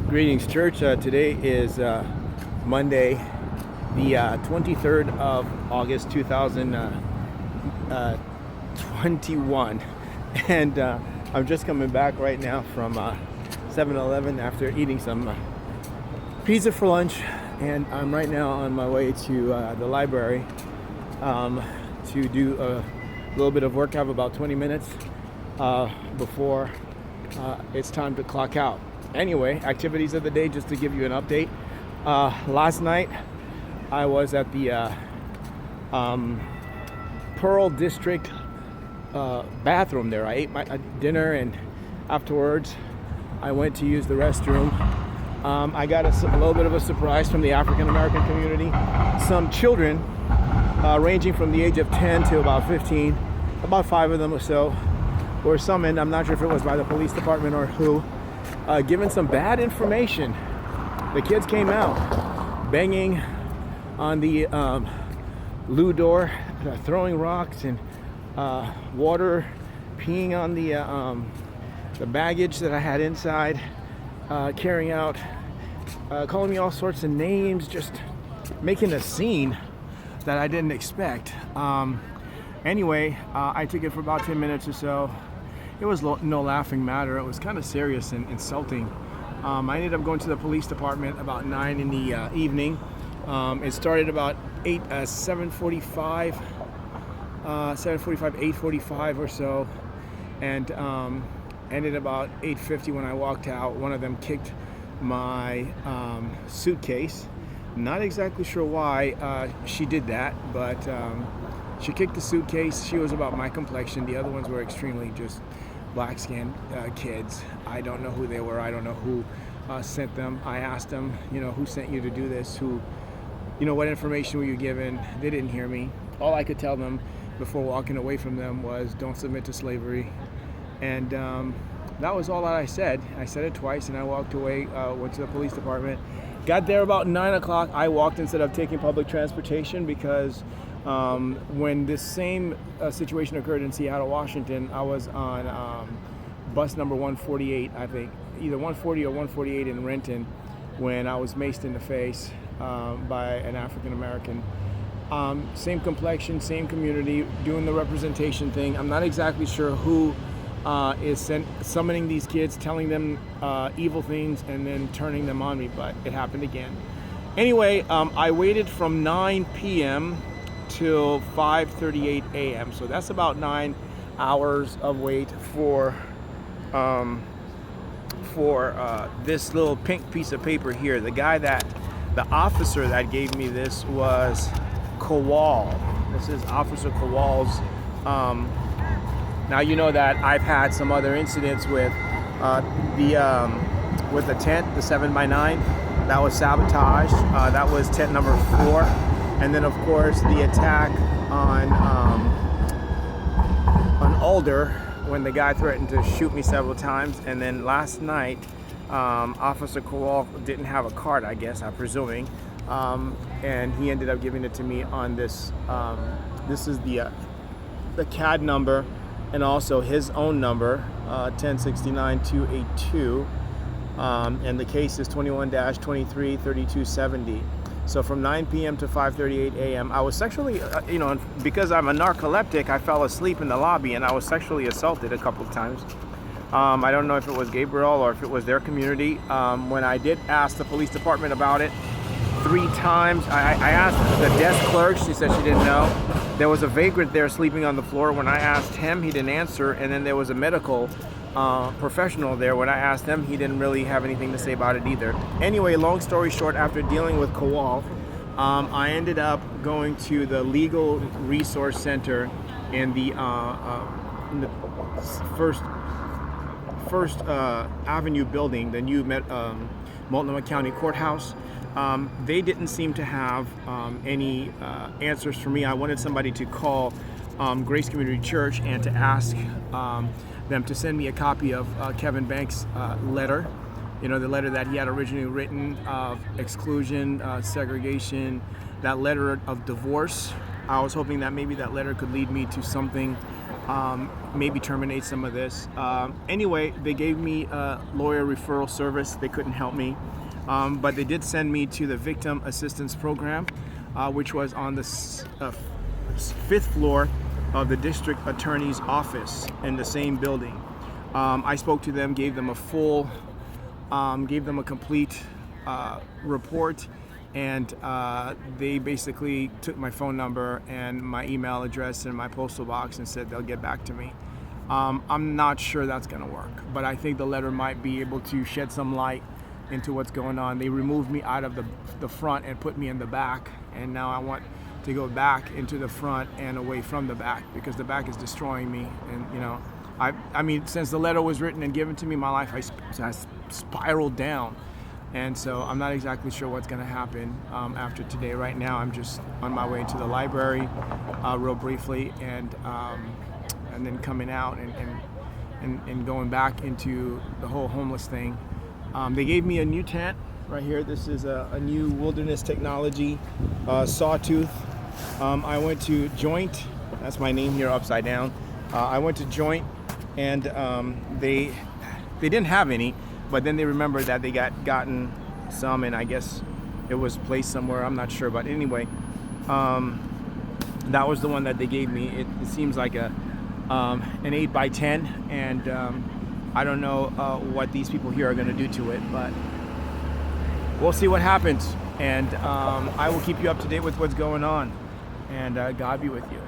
Greetings, church. Today is Monday, the 23rd of August, 2021. And I'm just coming back right now from 7-Eleven after eating some pizza for lunch. And I'm right now on my way to the library to do a little bit of work. I have about 20 minutes before it's time to clock out. Anyway, activities of the day, just to give you an update. Last night, I was at the Pearl District bathroom there. I ate my dinner, and afterwards, I went to use the restroom. I got a little bit of a surprise from the African American community. Some children, ranging from the age of 10 to about 15, about 5 of them or so, were summoned. I'm not sure if it was by the police department or who. Given some bad information. The kids came out banging on the loo door, throwing rocks and water, peeing on the baggage that I had inside, carrying out, calling me all sorts of names, just making a scene that I didn't expect. Anyway, I took it for about 10 minutes or so. It was no laughing matter. It was kind of serious and insulting. I ended up going to the police department about 9 in the evening. It started about 7:45, 8:45 or so, and ended about 8:50 when I walked out. One of them kicked my suitcase. Not exactly sure why she did that, but she kicked the suitcase. She was about my complexion. The other ones were extremely just black-skinned kids. I don't know who they were. I don't know who sent them. I asked them, who sent you to do this? What information were you given? They didn't hear me. All I could tell them before walking away from them was, don't submit to slavery. And that was all that I said. I said it twice, and I walked away, went to the police department. Got there about 9 o'clock. I walked instead of taking public transportation because when this same situation occurred in Seattle, Washington, I was on bus number 148, I think, either 140 or 148 in Renton, when I was maced in the face by an African American. Same complexion, same community, doing the representation thing. I'm not exactly sure who is summoning these kids, telling them evil things, and then turning them on me, but it happened again. Anyway, I waited from 9 p.m. till 5:38 a.m. So that's about 9 hours of wait for this little pink piece of paper here. The officer that gave me this was Kowal. This is Officer Kowal's. Now you know that I've had some other incidents with the tent, the 7x9. That was sabotage. That was tent number 4. And then, of course, the attack on Alder, when the guy threatened to shoot me several times. And then last night, Officer Kowal didn't have a card, I guess, I'm presuming, and he ended up giving it to me on this. This is the CAD number, and also his own number, 1069-282, and the case is 21-23-3270. So from 9 p.m. to 5:38 a.m., I was sexually, because I'm a narcoleptic, I fell asleep in the lobby, and I was sexually assaulted a couple of times. I don't know if it was Gabriel or if it was their community. When I did ask the police department about it 3 times, I asked the desk clerk, she said she didn't know. There was a vagrant there sleeping on the floor. When I asked him, he didn't answer, and then there was a medical professional there. When I asked him, he didn't really have anything to say about it either. Anyway, long story short, after dealing with Kowal, I ended up going to the Legal Resource Center in the First Avenue building, the new Multnomah County Courthouse. They didn't seem to have any answers for me. I wanted somebody to call Grace Community Church and to ask them to send me a copy of Kevin Banks' letter, the letter that he had originally written of exclusion, segregation, that letter of divorce. I was hoping that maybe that letter could lead me to something maybe terminate some of this. Anyway, they gave me a lawyer referral service. They couldn't help me, but they did send me to the Victim Assistance Program, which was on the fifth floor of the district attorney's office in the same building. I spoke to them, gave them a complete report, and they basically took my phone number and my email address and my postal box and said they'll get back to me. I'm not sure that's going to work, but I think the letter might be able to shed some light into what's going on. They removed me out of the front and put me in the back, and now I want to go back into the front and away from the back because the back is destroying me. And you know, I mean, since the letter was written and given to me, my life has spiraled down. And so I'm not exactly sure what's going to happen after today. Right now, I'm just on my way to the library, real briefly, and then coming out and going back into the whole homeless thing. They gave me a new tent right here. This is a new wilderness technology sawtooth. I went to Joint. That's my name here upside down. I went to Joint, and they didn't have any. But then they remembered that they gotten some, and I guess it was placed somewhere. I'm not sure, but anyway, that was the one that they gave me. It seems like an 8x10, and I don't know what these people here are going to do to it, but we'll see what happens. And I will keep you up to date with what's going on. And God be with you.